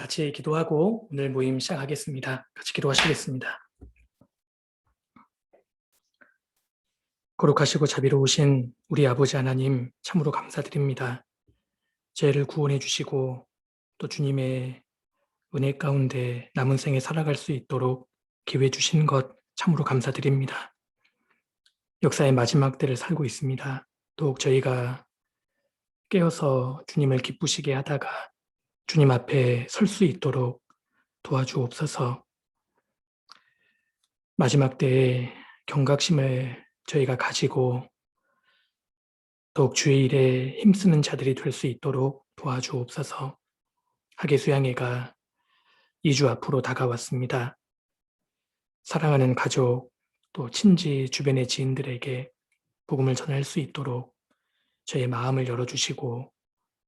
같이 기도하고 오늘 모임 시작하겠습니다. 같이 기도하시겠습니다. 거룩하시고 자비로우신 우리 아버지 하나님, 참으로 감사드립니다. 죄를 구원해 주시고 또 주님의 은혜 가운데 남은 생에 살아갈 수 있도록 기회 주신 것 참으로 감사드립니다. 역사의 마지막 때를 살고 있습니다. 더욱 저희가 깨어서 주님을 기쁘시게 하다가 주님 앞에 설 수 있도록 도와주옵소서. 마지막 때에 경각심을 저희가 가지고 더욱 주의 일에 힘쓰는 자들이 될 수 있도록 도와주옵소서. 학예수양회가 2주 앞으로 다가왔습니다. 사랑하는 가족, 또 친지, 주변의 지인들에게 복음을 전할 수 있도록 저의 마음을 열어주시고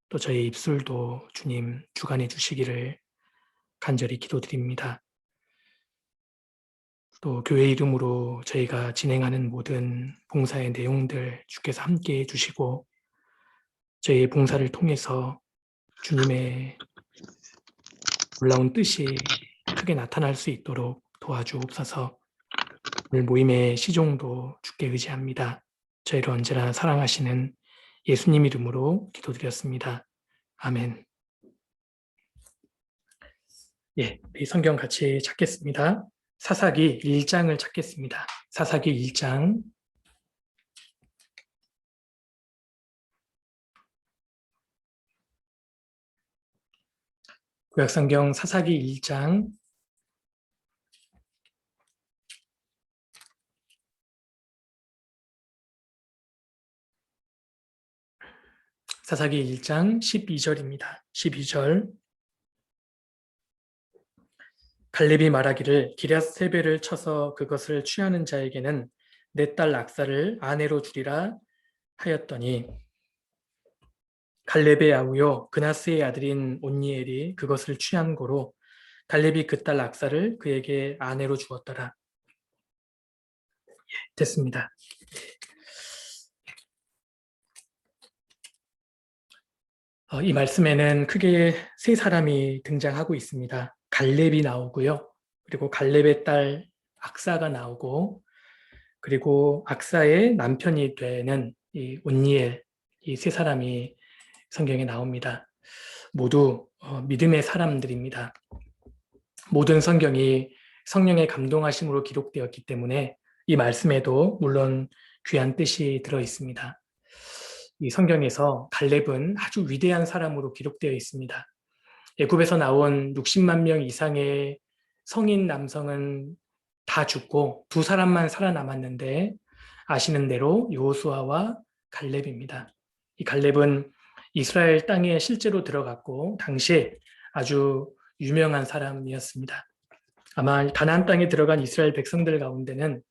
또 저의 입술도 주님 주관해 주시기를 간절히 기도드립니다. 또 교회 이름으로 저희가 진행하는 모든 봉사의 내용들 주께서 함께해 주시고 저희의 봉사를 통해서 주님의 놀라운 뜻이 크게 나타날 수 있도록 도와주옵소서. 오늘 모임의 시종도 주께 의지합니다. 저희를 언제나 사랑하시는 예수님 이름으로 기도드렸습니다. 아멘. 이 성경 같이 찾겠습니다. 사사기 1장을 찾겠습니다. 사사기 1장. 구약성경 사사기 1장 사사기 1장 12절입니다. 12절. 갈렙이 말하기를 기럇세벨을 쳐서 그것을 취하는 자에게는 내 딸 악사를 아내로 주리라 하였더니 갈렙의 아우요 그나스의 아들인 온니엘이 그것을 취한 고로 갈렙이 그 딸 악사를 그에게 아내로 주었더라. 됐습니다. 이 말씀에는 크게 세 사람이 등장하고 있습니다. 갈렙이 나오고요. 그리고 갈렙의 딸 악사가 나오고 그리고 악사의 남편이 되는 이 온니엘, 이 세 사람이 성경에 나옵니다. 모두 믿음의 사람들입니다. 모든 성경이 성령의 감동하심으로 기록되었기 때문에 이 말씀에도 물론 귀한 뜻이 들어 있습니다. 이 성경에서 갈렙은 아주 위대한 사람으로 기록되어 있습니다. 애굽에서 나온 60만 명 이상의 성인 남성은 다 죽고 두 사람만 살아남았는데 아시는 대로 여호수아와 갈렙입니다. 이 갈렙은 이스라엘 땅에 실제로 들어갔고 당시에 아주 유명한 사람이었습니다. 아마 가나안 땅에 들어간 이스라엘 백성들 가운데는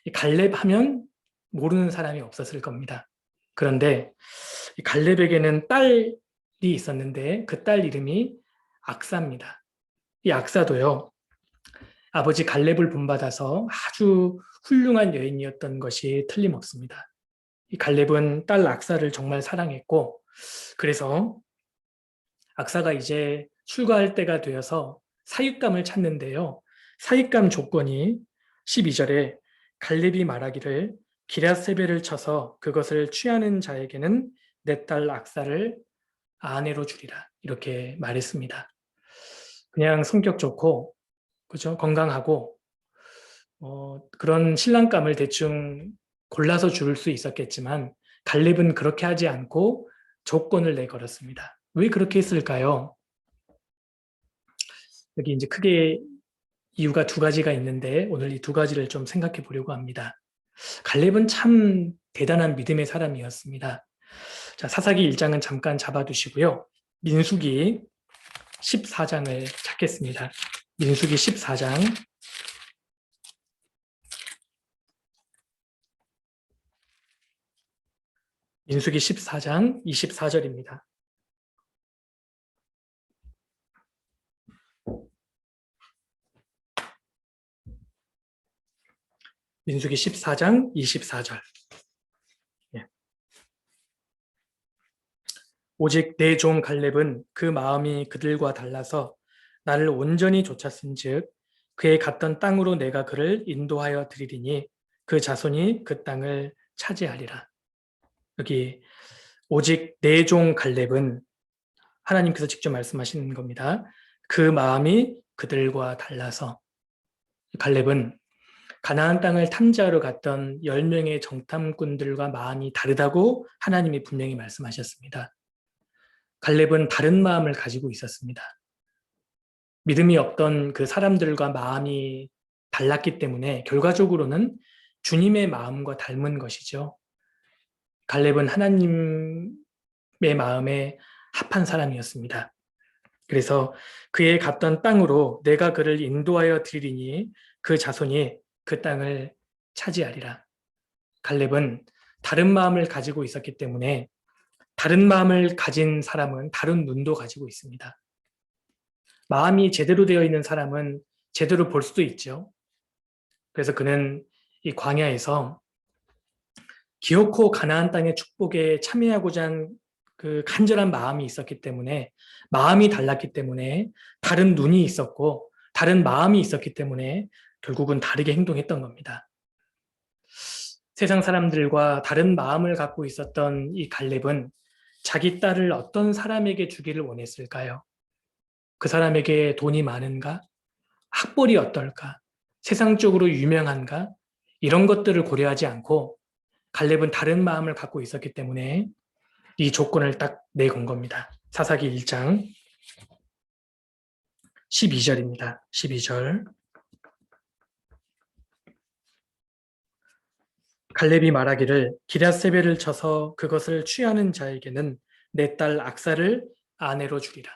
이 갈렙 하면 모르는 사람이 없었을 겁니다. 그런데 이 갈렙에게는 딸이 있었는데 그 딸 이름이 악사입니다. 이 악사도요, 아버지 갈렙을 본받아서 아주 훌륭한 여인이었던 것이 틀림없습니다. 이 갈렙은 딸 악사를 정말 사랑했고, 그래서 악사가 이제 출가할 때가 되어서 사윗감을 찾는데요. 사윗감 조건이 12절에 갈렙이 말하기를 기럇세벨을 쳐서 그것을 취하는 자에게는 내 딸 악사를 아내로 주리라. 이렇게 말했습니다. 그냥 성격 좋고, 그죠? 건강하고, 그런 신랑감을 대충 골라서 줄 수 있었겠지만, 갈렙은 그렇게 하지 않고 조건을 내걸었습니다. 왜 그렇게 했을까요? 여기 이제 크게 이유가 두 가지가 있는데, 오늘 이 두 가지를 좀 생각해 보려고 합니다. 갈렙은 참 대단한 믿음의 사람이었습니다. 자, 사사기 1장은 잠깐 잡아두시고요. 민수기 14장을 찾겠습니다. 민수기 14장. 민수기 14장 24절입니다. 민수기 14장 24절. 오직 내 종 갈렙은 그 마음이 그들과 달라서 나를 온전히 쫓았은즉 그의 갔던 땅으로 내가 그를 인도하여 드리리니 그 자손이 그 땅을 차지하리라. 여기 오직 내 종 갈렙은 하나님께서 직접 말씀하시는 겁니다. 그 마음이 그들과 달라서 갈렙은 가나안 땅을 탐지하러 갔던 10명의 정탐꾼들과 마음이 다르다고 하나님이 분명히 말씀하셨습니다. 갈렙은 다른 마음을 가지고 있었습니다. 믿음이 없던 그 사람들과 마음이 달랐기 때문에 결과적으로는 주님의 마음과 닮은 것이죠. 갈렙은 하나님의 마음에 합한 사람이었습니다. 그래서 그의 갔던 땅으로 내가 그를 인도하여 드리니 그 자손이 그 땅을 차지하리라. 갈렙은 다른 마음을 가지고 있었기 때문에 다른 마음을 가진 사람은 다른 눈도 가지고 있습니다. 마음이 제대로 되어 있는 사람은 제대로 볼 수도 있죠. 그래서 그는 이 광야에서 기어코 가나안 땅의 축복에 참여하고자 한 그 간절한 마음이 있었기 때문에 마음이 달랐기 때문에 다른 눈이 있었고 다른 마음이 있었기 때문에 결국은 다르게 행동했던 겁니다. 세상 사람들과 다른 마음을 갖고 있었던 이 갈렙은 자기 딸을 어떤 사람에게 주기를 원했을까요? 그 사람에게 돈이 많은가? 학벌이 어떨까? 세상적으로 유명한가? 이런 것들을 고려하지 않고 갈렙은 다른 마음을 갖고 있었기 때문에 이 조건을 딱 내건 겁니다. 사사기 1장 12절입니다. 12절. 갈렙이 말하기를 기럇세벨을 쳐서 그것을 취하는 자에게는 내 딸 악사를 아내로 주리라.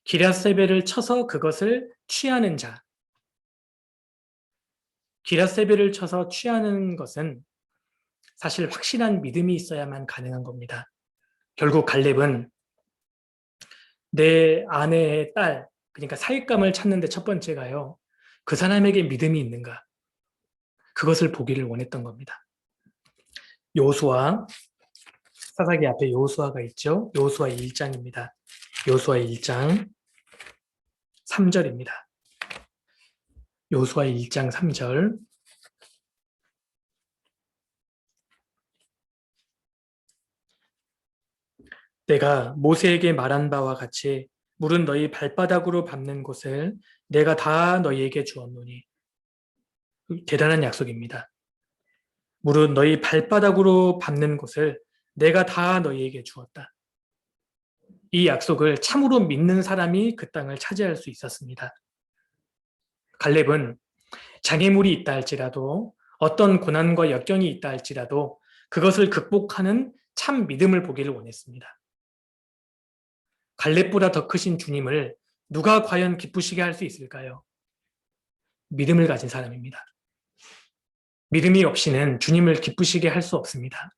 기럇세벨을 쳐서 그것을 취하는 자. 기럇세벨을 쳐서 취하는 것은 사실 확실한 믿음이 있어야만 가능한 겁니다. 결국 갈렙은 내 아내의 딸, 그러니까 사윗감을 찾는데 첫 번째가요. 그 사람에게 믿음이 있는가? 그것을 보기를 원했던 겁니다. 요수아, 사사기 앞에 요수아가 있죠. 요수아 1장입니다. 요수아 1장 3절입니다. 요수아 1장 3절. 내가 모세에게 말한 바와 같이 물은 너희 발바닥으로 밟는 곳을 내가 다 너희에게 주었노니. 대단한 약속입니다. 물은 너희 발바닥으로 밟는 곳을 내가 다 너희에게 주었다. 이 약속을 참으로 믿는 사람이 그 땅을 차지할 수 있었습니다. 갈렙은 장애물이 있다 할지라도 어떤 고난과 역경이 있다 할지라도 그것을 극복하는 참 믿음을 보기를 원했습니다. 갈렙보다 더 크신 주님을 누가 과연 기쁘시게 할 수 있을까요? 믿음을 가진 사람입니다. 믿음이 없이는 주님을 기쁘시게 할 수 없습니다.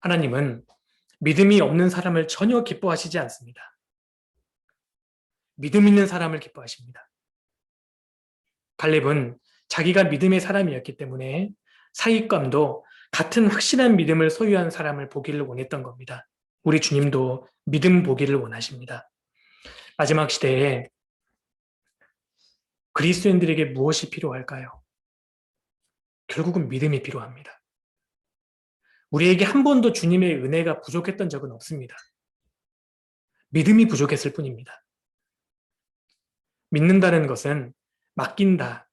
하나님은 믿음이 없는 사람을 전혀 기뻐하시지 않습니다. 믿음 있는 사람을 기뻐하십니다. 갈렙은 자기가 믿음의 사람이었기 때문에 사윗감도 같은 확실한 믿음을 소유한 사람을 보기를 원했던 겁니다. 우리 주님도 믿음 보기를 원하십니다. 마지막 시대에 그리스도인들에게 무엇이 필요할까요? 결국은 믿음이 필요합니다. 우리에게 한 번도 주님의 은혜가 부족했던 적은 없습니다. 믿음이 부족했을 뿐입니다. 믿는다는 것은 맡긴다,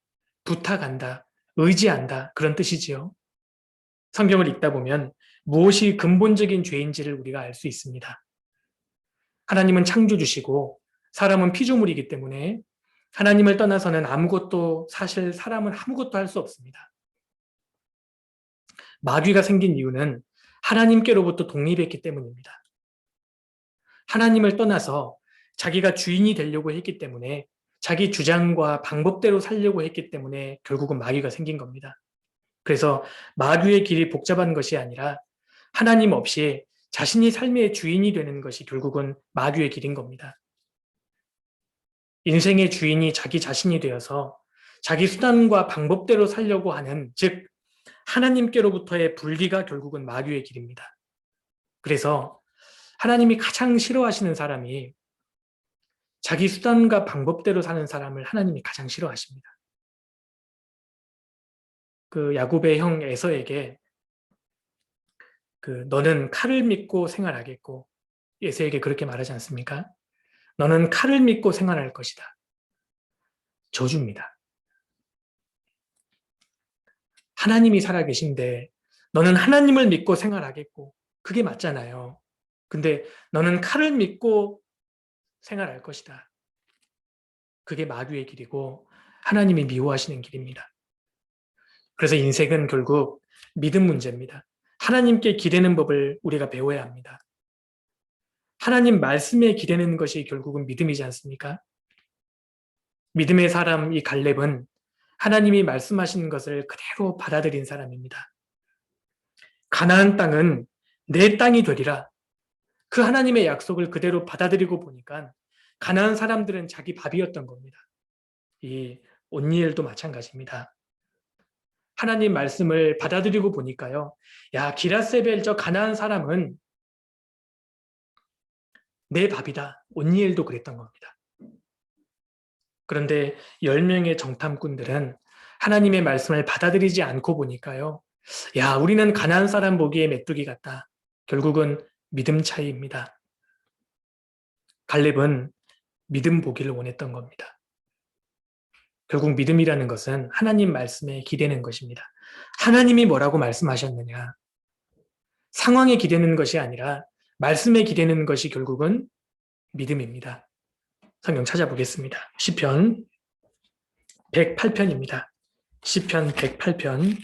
부탁한다, 의지한다 그런 뜻이지요. 성경을 읽다 보면 무엇이 근본적인 죄인지를 우리가 알 수 있습니다. 하나님은 창조주시고 사람은 피조물이기 때문에 하나님을 떠나서는 아무것도 사실 사람은 아무것도 할 수 없습니다. 마귀가 생긴 이유는 하나님께로부터 독립했기 때문입니다. 하나님을 떠나서 자기가 주인이 되려고 했기 때문에 자기 주장과 방법대로 살려고 했기 때문에 결국은 마귀가 생긴 겁니다. 그래서 마귀의 길이 복잡한 것이 아니라 하나님 없이 자신이 삶의 주인이 되는 것이 결국은 마귀의 길인 겁니다. 인생의 주인이 자기 자신이 되어서 자기 수단과 방법대로 살려고 하는, 즉 하나님께로부터의 분리가 결국은 마귀의 길입니다. 그래서 하나님이 가장 싫어하시는 사람이 자기 수단과 방법대로 사는 사람을 하나님이 가장 싫어하십니다. 그 야곱의 형 에서에게 너는 칼을 믿고 생활하겠고, 에서에게 그렇게 말하지 않습니까? 너는 칼을 믿고 생활할 것이다. 저주입니다. 하나님이 살아계신데 너는 하나님을 믿고 생활하겠고, 그게 맞잖아요. 근데 너는 칼을 믿고 생활할 것이다. 그게 마귀의 길이고 하나님이 미워하시는 길입니다. 그래서 인생은 결국 믿음 문제입니다. 하나님께 기대는 법을 우리가 배워야 합니다. 하나님 말씀에 기대는 것이 결국은 믿음이지 않습니까? 믿음의 사람 이 갈렙은 하나님이 말씀하신 것을 그대로 받아들인 사람입니다. 가나안 땅은 내 땅이 되리라. 그 하나님의 약속을 그대로 받아들이고 보니까 가나안 사람들은 자기 밥이었던 겁니다. 이 온니엘도 마찬가지입니다. 하나님 말씀을 받아들이고 보니까요. 야, 기라세벨 저 가나안 사람은 내 밥이다. 온니엘도 그랬던 겁니다. 그런데 10명의 정탐꾼들은 하나님의 말씀을 받아들이지 않고 보니까요. 야, 우리는 가나안 사람 보기에 메뚜기 같다. 결국은 믿음 차이입니다. 갈렙은 믿음 보기를 원했던 겁니다. 결국 믿음이라는 것은 하나님 말씀에 기대는 것입니다. 하나님이 뭐라고 말씀하셨느냐. 상황에 기대는 것이 아니라 말씀에 기대는 것이 결국은 믿음입니다. 성경 찾아보겠습니다. 시편 108편입니다. 시편 108편.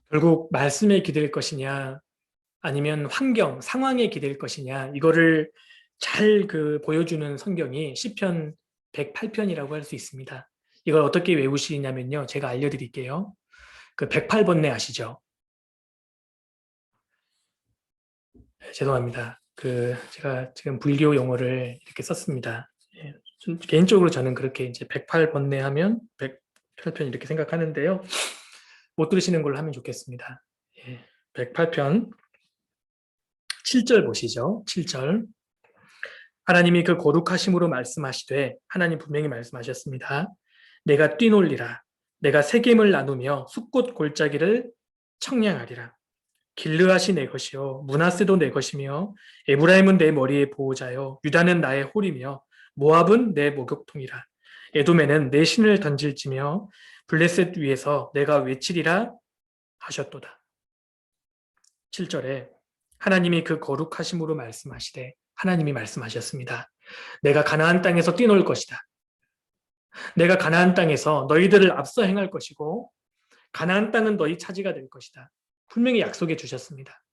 결국 말씀에 기댈 것이냐 아니면 환경, 상황에 기댈 것이냐 이거를 잘 보여주는 성경이 시편 108편이라고 할 수 있습니다. 이걸 어떻게 외우시냐면요. 제가 알려드릴게요. 108번뇌 아시죠? 죄송합니다. 제가 지금 불교 용어를 이렇게 썼습니다. 예, 개인적으로 저는 그렇게 이제 108번뇌 하면 108편 이렇게 생각하는데요. 못 들으시는 걸로 하면 좋겠습니다. 예, 108편 7절 보시죠. 7절. 하나님이 그 거룩하심으로 말씀하시되, 하나님 분명히 말씀하셨습니다. 내가 뛰놀리라. 내가 세겜을 나누며 숫꽃 골짜기를 청량하리라. 길르앗이 내 것이요 므낫세도 내 것이며 에브라임은 내 머리의 보호자요 유다는 나의 홀이며 모압은 내 목욕통이라. 에돔에는 내 신을 던질지며 블레셋 위에서 내가 외치리라 하셨도다. 7절에 하나님이 그 거룩하심으로 말씀하시되, 하나님이 말씀하셨습니다. 내가 가나안 땅에서 뛰놀 것이다. 내가 가나안 땅에서 너희들을 앞서 행할 것이고 가나안 땅은 너희 차지가 될 것이다. 분명히 약속해 주셨습니다.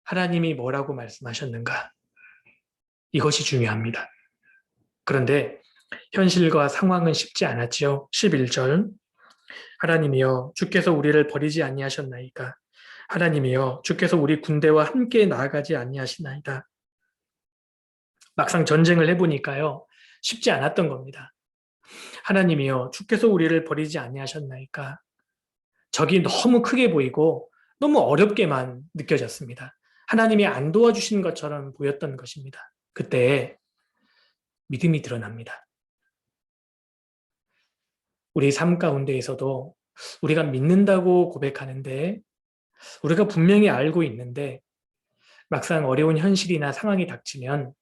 하나님이 뭐라고 말씀하셨는가? 이것이 중요합니다. 그런데 현실과 상황은 쉽지 않았지요. 11절. 하나님이여 주께서 우리를 버리지 아니하셨나이까? 하나님이여 주께서 우리 군대와 함께 나아가지 아니하시나이다. 막상 전쟁을 해보니까요. 쉽지 않았던 겁니다. 하나님이여 주께서 우리를 버리지 아니하셨나이까? 적이 너무 크게 보이고 너무 어렵게만 느껴졌습니다. 하나님이 안 도와주시는 것처럼 보였던 것입니다. 그때 믿음이 드러납니다. 우리 삶 가운데에서도 우리가 믿는다고 고백하는데 우리가 분명히 알고 있는데 막상 어려운 현실이나 상황이 닥치면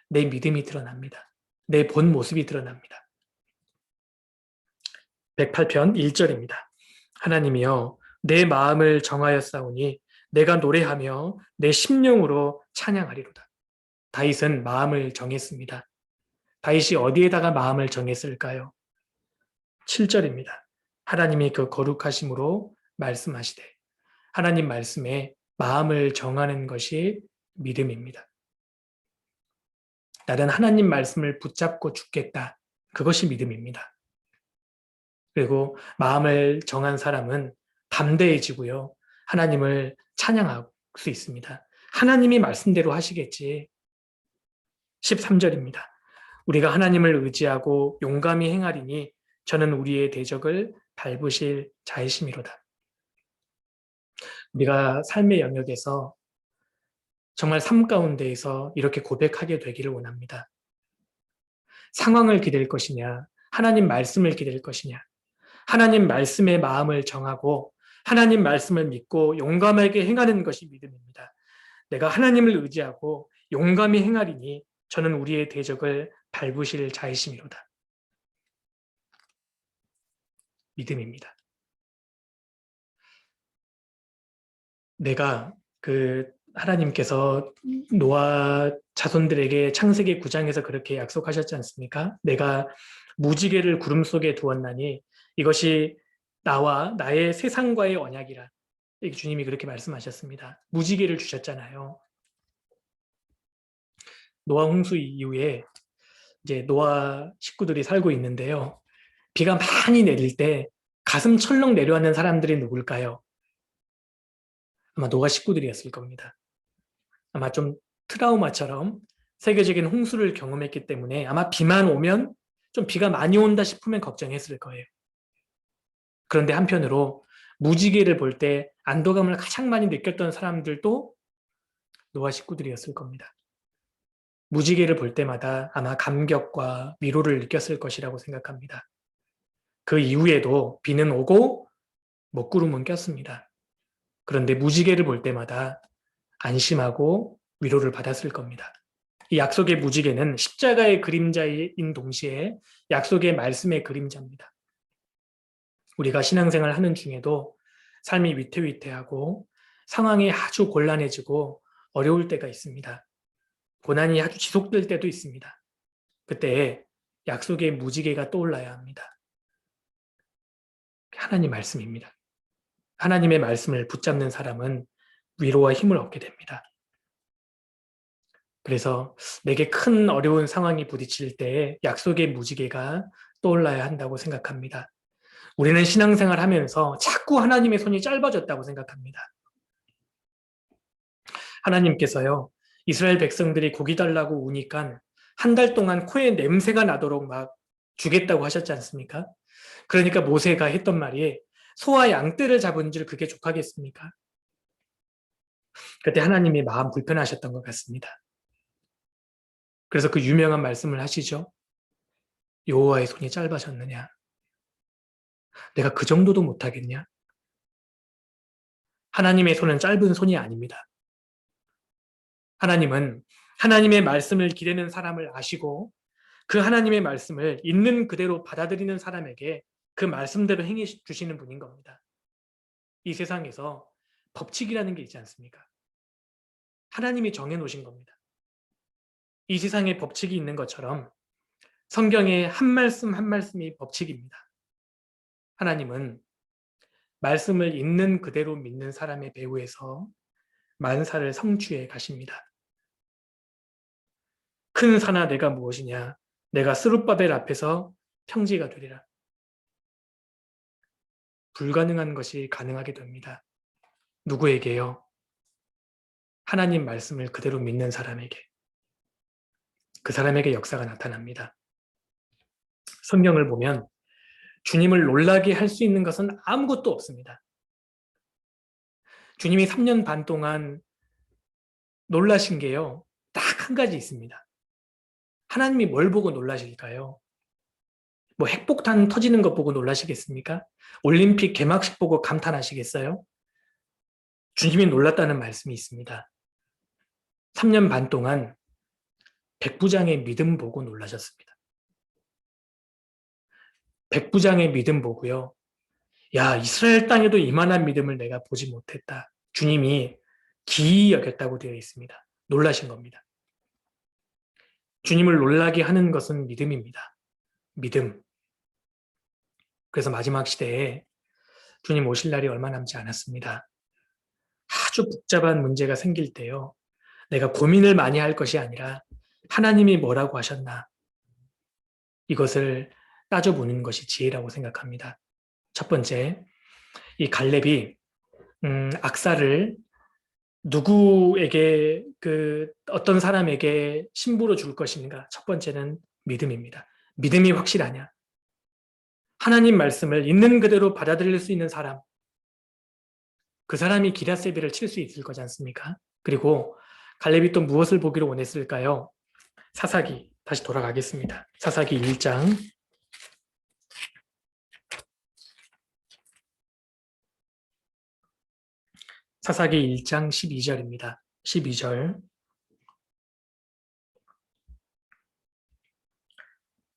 내 믿음이 드러납니다. 내 본 모습이 드러납니다. 108편 1절입니다. 하나님이여 내 마음을 정하였사오니 내가 노래하며 내 심령으로 찬양하리로다. 다윗은 마음을 정했습니다. 다윗이 어디에다가 마음을 정했을까요? 7절입니다. 하나님이 그 거룩하심으로 말씀하시되, 하나님 말씀에 마음을 정하는 것이 믿음입니다. 나는 하나님 말씀을 붙잡고 죽겠다. 그것이 믿음입니다. 그리고 마음을 정한 사람은 담대해지고요. 하나님을 찬양할 수 있습니다. 하나님이 말씀대로 하시겠지. 13절입니다. 우리가 하나님을 의지하고 용감히 행하리니 저는 우리의 대적을 밟으실 자이심이로다. 우리가 삶의 영역에서 정말 삶 가운데에서 이렇게 고백하게 되기를 원합니다. 상황을 기댈 것이냐, 하나님 말씀을 기댈 것이냐, 하나님 말씀의 마음을 정하고 하나님 말씀을 믿고 용감하게 행하는 것이 믿음입니다. 내가 하나님을 의지하고 용감히 행하리니 저는 우리의 대적을 밟으실 자이심이로다. 믿음입니다. 내가 하나님께서 노아 자손들에게 창세기 9장에서 그렇게 약속하셨지 않습니까? 내가 무지개를 구름 속에 두었나니 이것이 나와 나의 세상과의 언약이라. 주님이 그렇게 말씀하셨습니다. 무지개를 주셨잖아요. 노아 홍수 이후에 이제 노아 식구들이 살고 있는데요. 비가 많이 내릴 때 가슴 철렁 내려앉는 사람들이 누굴까요? 아마 노아 식구들이었을 겁니다. 아마 좀 트라우마처럼 세계적인 홍수를 경험했기 때문에 아마 비만 오면 좀 비가 많이 온다 싶으면 걱정했을 거예요. 그런데 한편으로 무지개를 볼 때 안도감을 가장 많이 느꼈던 사람들도 노아 식구들이었을 겁니다. 무지개를 볼 때마다 아마 감격과 위로를 느꼈을 것이라고 생각합니다. 그 이후에도 비는 오고 먹구름은 꼈습니다. 그런데 무지개를 볼 때마다 안심하고 위로를 받았을 겁니다. 이 약속의 무지개는 십자가의 그림자인 동시에 약속의 말씀의 그림자입니다. 우리가 신앙생활 하는 중에도 삶이 위태위태하고 상황이 아주 곤란해지고 어려울 때가 있습니다. 고난이 아주 지속될 때도 있습니다. 그때 약속의 무지개가 떠올라야 합니다. 하나님 말씀입니다. 하나님의 말씀을 붙잡는 사람은 위로와 힘을 얻게 됩니다. 그래서 내게 큰 어려운 상황이 부딪힐 때 약속의 무지개가 떠올라야 한다고 생각합니다. 우리는 신앙생활 하면서 자꾸 하나님의 손이 짧아졌다고 생각합니다. 하나님께서요, 이스라엘 백성들이 고기 달라고 우니까 한 달 동안 코에 냄새가 나도록 막 주겠다고 하셨지 않습니까? 그러니까 모세가 했던 말이 소와 양떼를 잡은 줄 그게 족하겠습니까? 그때 하나님이 마음 불편하셨던 것 같습니다. 그래서 그 유명한 말씀을 하시죠. 여호와의 손이 짧아졌느냐? 내가 그 정도도 못하겠냐? 하나님의 손은 짧은 손이 아닙니다. 하나님은 하나님의 말씀을 기대는 사람을 아시고 그 하나님의 말씀을 있는 그대로 받아들이는 사람에게 그 말씀대로 행해 주시는 분인 겁니다. 이 세상에서 법칙이라는 게 있지 않습니까? 하나님이 정해 놓으신 겁니다. 이 세상에 법칙이 있는 것처럼 성경의 한 말씀 한 말씀이 법칙입니다. 하나님은 말씀을 있는 그대로 믿는 사람의 배후에서 만사를 성취해 가십니다. 큰 산아 내가 무엇이냐? 내가 스룹바벨 앞에서 평지가 되리라. 불가능한 것이 가능하게 됩니다. 누구에게요? 하나님 말씀을 그대로 믿는 사람에게. 그 사람에게 역사가 나타납니다. 성경을 보면 주님을 놀라게 할 수 있는 것은 아무것도 없습니다. 주님이 3년 반 동안 놀라신 게요, 딱 한 가지 있습니다. 하나님이 뭘 보고 놀라실까요? 뭐 핵폭탄 터지는 것 보고 놀라시겠습니까? 올림픽 개막식 보고 감탄하시겠어요? 주님이 놀랐다는 말씀이 있습니다. 3년 반 동안 백부장의 믿음 보고 놀라셨습니다. 백부장의 믿음 보고요. 야, 이스라엘 땅에도 이만한 믿음을 내가 보지 못했다. 주님이 기이 여겼다고 되어 있습니다. 놀라신 겁니다. 주님을 놀라게 하는 것은 믿음입니다. 믿음. 그래서 마지막 시대에 주님 오실 날이 얼마 남지 않았습니다. 아주 복잡한 문제가 생길 때요. 내가 고민을 많이 할 것이 아니라 하나님이 뭐라고 하셨나. 이것을 따져보는 것이 지혜라고 생각합니다. 첫 번째, 이 갈렙이 악사를 누구에게 어떤 사람에게 신부로 줄 것인가? 첫 번째는 믿음입니다. 믿음이 확실하냐? 하나님 말씀을 있는 그대로 받아들일 수 있는 사람. 그 사람이 기랴세벨을 칠 수 있을 거지 않습니까? 그리고 갈렙이 또 무엇을 보기를 원했을까요? 사사기 다시 돌아가겠습니다. 사사기 1장 사사기 1장 12절입니다. 12절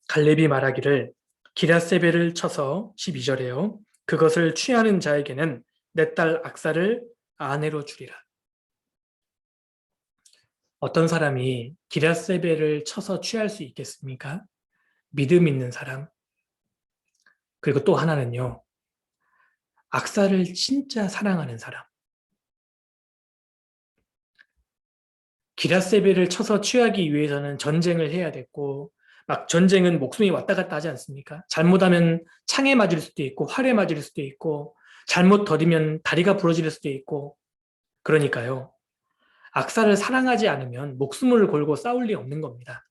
갈렙이 말하기를 기랴세벨을 쳐서 12절에요. 그것을 취하는 자에게는 내 딸 악사를 아내로 주리라. 어떤 사람이 기랴세벨을 쳐서 취할 수 있겠습니까? 믿음 있는 사람. 그리고 또 하나는요. 악사를 진짜 사랑하는 사람. 기랴세벨을 쳐서 취하기 위해서는 전쟁을 해야 됐고 막 전쟁은 목숨이 왔다 갔다 하지 않습니까? 잘못하면 창에 맞을 수도 있고 활에 맞을 수도 있고 잘못 더디면 다리가 부러질 수도 있고 그러니까요. 악사를 사랑하지 않으면 목숨을 걸고 싸울 리 없는 겁니다.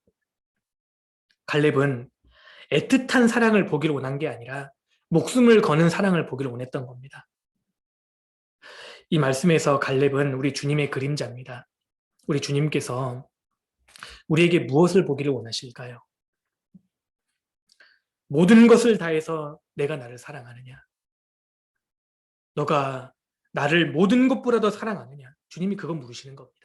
갈렙은 애틋한 사랑을 보기를 원한 게 아니라 목숨을 거는 사랑을 보기를 원했던 겁니다. 이 말씀에서 갈렙은 우리 주님의 그림자입니다. 우리 주님께서 우리에게 무엇을 보기를 원하실까요? 모든 것을 다해서 내가 나를 사랑하느냐? 너가 나를 모든 것보다 더 사랑하느냐? 주님이 그거 물으시는 겁니다.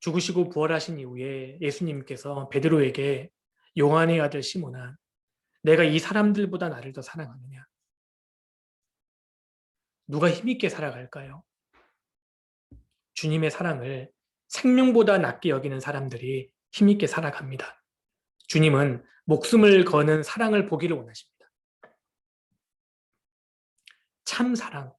죽으시고 부활하신 이후에 예수님께서 베드로에게 요한의 아들 시몬아, 내가 이 사람들보다 나를 더 사랑하느냐? 누가 힘있게 살아갈까요? 주님의 사랑을 생명보다 낫게 여기는 사람들이 힘있게 살아갑니다. 주님은 목숨을 거는 사랑을 보기를 원하십니다. 참 사랑.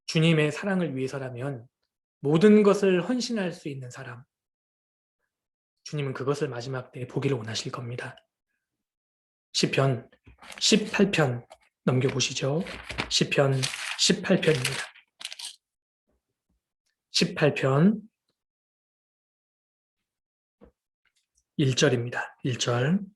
주님의 사랑을 위해서라면 모든 것을 헌신할 수 있는 사람. 주님은 그것을 마지막 때에 보기를 원하실 겁니다. 시편 18편 넘겨보시죠. 시편 18편입니다. 18편 1절입니다. 1절.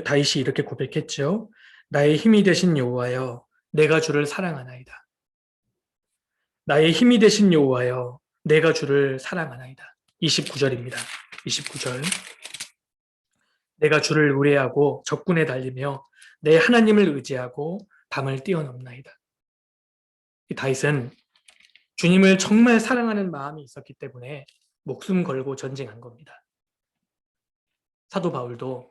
다윗이 이렇게 고백했죠. 나의 힘이 되신 여호와여, 내가 주를 사랑하나이다. 나의 힘이 되신 여호와여, 내가 주를 사랑하나이다. 29절입니다. 29절. 내가 주를 의뢰하고 적군에 달리며 내 하나님을 의지하고 밤을 뛰어넘나이다. 이 다윗은 주님을 정말 사랑하는 마음이 있었기 때문에 목숨 걸고 전쟁한 겁니다. 사도 바울도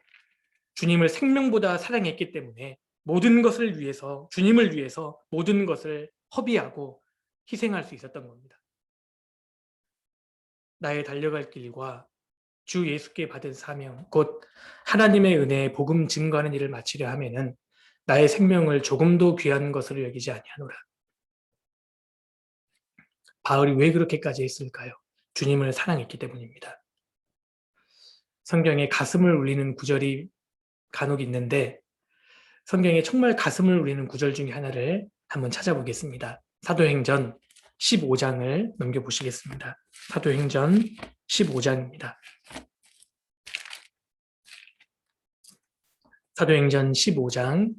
주님을 생명보다 사랑했기 때문에 모든 것을 위해서, 주님을 위해서 모든 것을 허비하고 희생할 수 있었던 겁니다. 나의 달려갈 길과 주 예수께 받은 사명, 곧 하나님의 은혜의 복음 증거하는 일을 마치려 하면은 나의 생명을 조금도 귀한 것으로 여기지 아니하노라. 바울이 왜 그렇게까지 했을까요? 주님을 사랑했기 때문입니다. 성경에 가슴을 울리는 구절이 간혹 있는데 성경에 정말 가슴을 울리는 구절 중에 하나를 한번 찾아보겠습니다. 사도행전 15장을 넘겨보시겠습니다. 사도행전 15장입니다. 사도행전 15장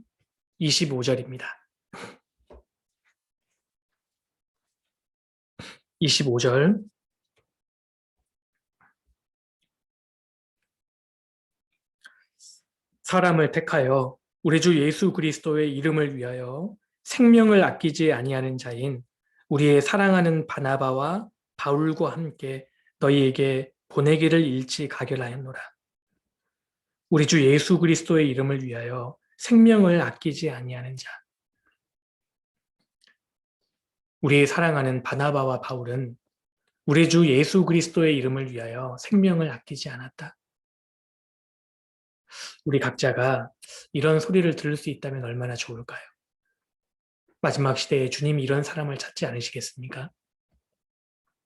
25절입니다. 25절. 사람을 택하여 우리 주 예수 그리스도의 이름을 위하여 생명을 아끼지 아니하는 자인 우리의 사랑하는 바나바와 바울과 함께 너희에게 보내기를 일치 가결하였노라. 우리 주 예수 그리스도의 이름을 위하여 생명을 아끼지 아니하는 자. 우리의 사랑하는 바나바와 바울은 우리 주 예수 그리스도의 이름을 위하여 생명을 아끼지 않았다. 우리 각자가 이런 소리를 들을 수 있다면 얼마나 좋을까요? 마지막 시대에 주님이 이런 사람을 찾지 않으시겠습니까?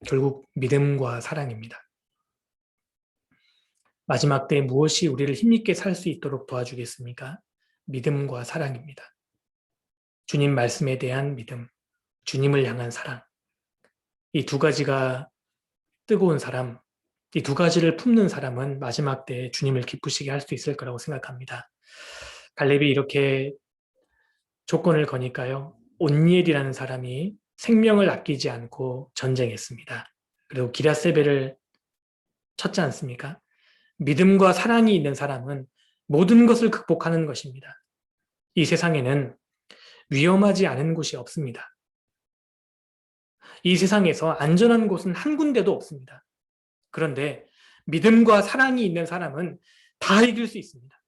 결국 믿음과 사랑입니다. 마지막 때에 무엇이 우리를 힘있게 살 수 있도록 도와주겠습니까? 믿음과 사랑입니다. 주님 말씀에 대한 믿음, 주님을 향한 사랑. 이 두 가지가 뜨거운 사람, 이 두 가지를 품는 사람은 마지막 때에 주님을 기쁘시게 할 수 있을 거라고 생각합니다. 갈렙이 이렇게 조건을 거니까요. 온니엘이라는 사람이 생명을 아끼지 않고 전쟁했습니다. 그리고 기랴세벨을 쳤지 않습니까? 믿음과 사랑이 있는 사람은 모든 것을 극복하는 것입니다. 이 세상에는 위험하지 않은 곳이 없습니다. 이 세상에서 안전한 곳은 한 군데도 없습니다. 그런데 믿음과 사랑이 있는 사람은 다 이길 수 있습니다.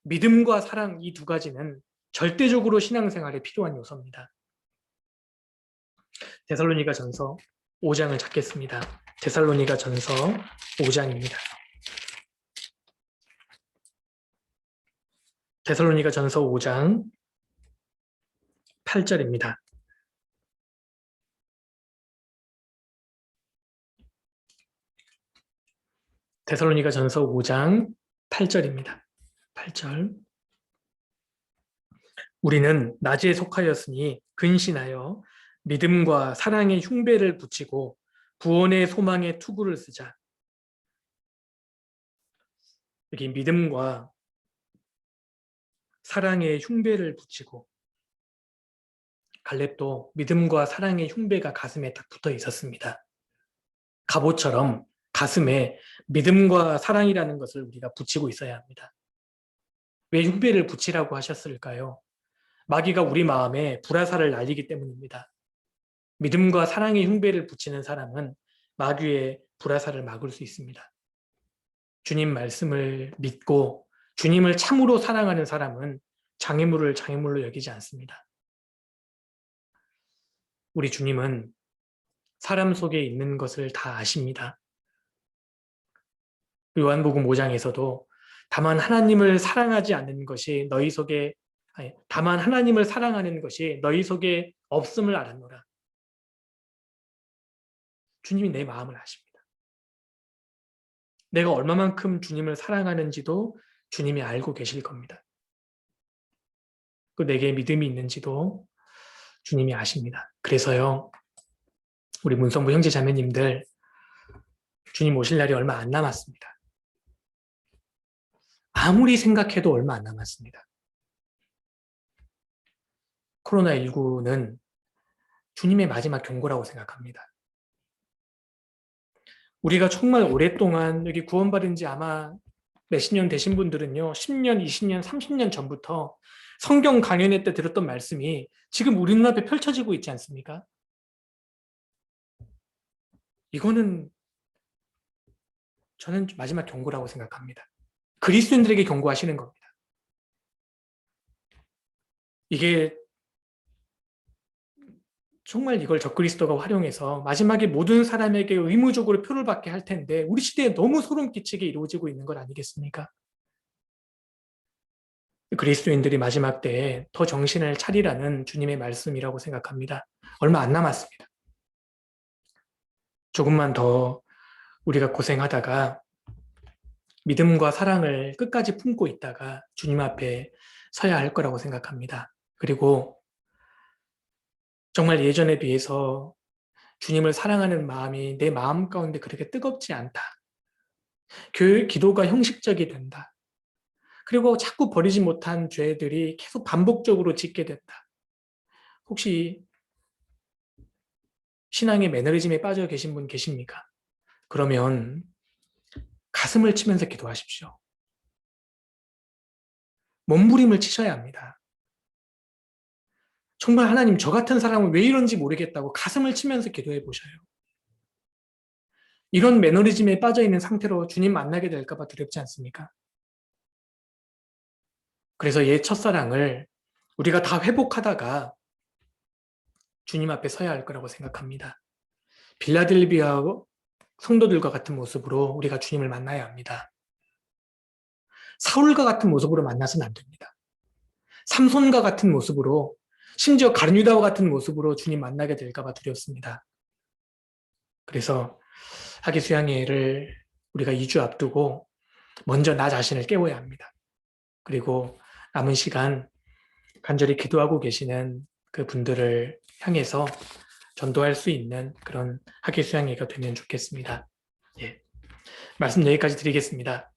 믿음과 사랑 이 두 가지는 절대적으로 신앙생활에 필요한 요소입니다. 데살로니가 전서 5장을 찾겠습니다. 데살로니가 전서 5장입니다. 데살로니가 전서 5장 8절입니다. 데살로니가 전서 5장 8절입니다. 8절. 우리는 낮에 속하였으니 근신하여 믿음과 사랑의 흉배를 붙이고 구원의 소망의 투구를 쓰자. 여기 믿음과 사랑의 흉배를 붙이고, 갈렙도 믿음과 사랑의 흉배가 가슴에 딱 붙어 있었습니다. 갑옷처럼 가슴에 믿음과 사랑이라는 것을 우리가 붙이고 있어야 합니다. 왜 흉배를 붙이라고 하셨을까요? 마귀가 우리 마음에 불화살을 날리기 때문입니다. 믿음과 사랑의 흉배를 붙이는 사람은 마귀의 불화살을 막을 수 있습니다. 주님 말씀을 믿고 주님을 참으로 사랑하는 사람은 장애물을 장애물로 여기지 않습니다. 우리 주님은 사람 속에 있는 것을 다 아십니다. 요한복음 5장에서도 다만 하나님을 사랑하지 않는 것이 너희 속에 다만 하나님을 사랑하는 것이 너희 속에 없음을 알았노라. 주님이 내 마음을 아십니다. 내가 얼마만큼 주님을 사랑하는지도 주님이 알고 계실 겁니다. 그 내게 믿음이 있는지도 주님이 아십니다. 그래서요, 우리 문성부 형제 자매님들, 주님 오실 날이 얼마 안 남았습니다. 아무리 생각해도 얼마 안 남았습니다. 코로나19는 주님의 마지막 경고라고 생각합니다. 우리가 정말 오랫동안 여기 구원받은 지 아마 몇십 년 되신 분들은요, 10년, 20년, 30년 전부터 성경 강연회 때 들었던 말씀이 지금 우리 눈앞에 펼쳐지고 있지 않습니까? 이거는 저는 마지막 경고라고 생각합니다. 그리스도인들에게 경고하시는 겁니다. 이게 정말 이걸 적그리스도가 활용해서 마지막에 모든 사람에게 의무적으로 표를 받게 할 텐데 우리 시대에 너무 소름 끼치게 이루어지고 있는 것 아니겠습니까? 그리스도인들이 마지막 때에 더 정신을 차리라는 주님의 말씀이라고 생각합니다. 얼마 안 남았습니다. 조금만 더 우리가 고생하다가 믿음과 사랑을 끝까지 품고 있다가 주님 앞에 서야 할 거라고 생각합니다. 그리고 정말 예전에 비해서 주님을 사랑하는 마음이 내 마음 가운데 그렇게 뜨겁지 않다. 기도가 형식적이 된다. 그리고 자꾸 버리지 못한 죄들이 계속 반복적으로 짓게 된다. 혹시 신앙의 매너리즘에 빠져 계신 분 계십니까? 그러면 가슴을 치면서 기도하십시오. 몸부림을 치셔야 합니다. 정말 하나님, 저 같은 사람은 왜 이런지 모르겠다고 가슴을 치면서 기도해 보셔요. 이런 매너리즘에 빠져 있는 상태로 주님 만나게 될까 봐 두렵지 않습니까? 그래서 옛 첫사랑을 우리가 다 회복하다가 주님 앞에 서야 할 거라고 생각합니다. 빌라델비아 성도들과 같은 모습으로 우리가 주님을 만나야 합니다. 사울과 같은 모습으로 만나서는 안 됩니다. 삼손과 같은 모습으로, 심지어 가룟유다와 같은 모습으로 주님 만나게 될까 봐 두렵습니다. 그래서 하기 수양회를 우리가 2주 앞두고 먼저 나 자신을 깨워야 합니다. 그리고 남은 시간 간절히 기도하고 계시는 그 분들을 향해서 전도할 수 있는 그런 학예 수양회가 되면 좋겠습니다. 예. 말씀 여기까지 드리겠습니다.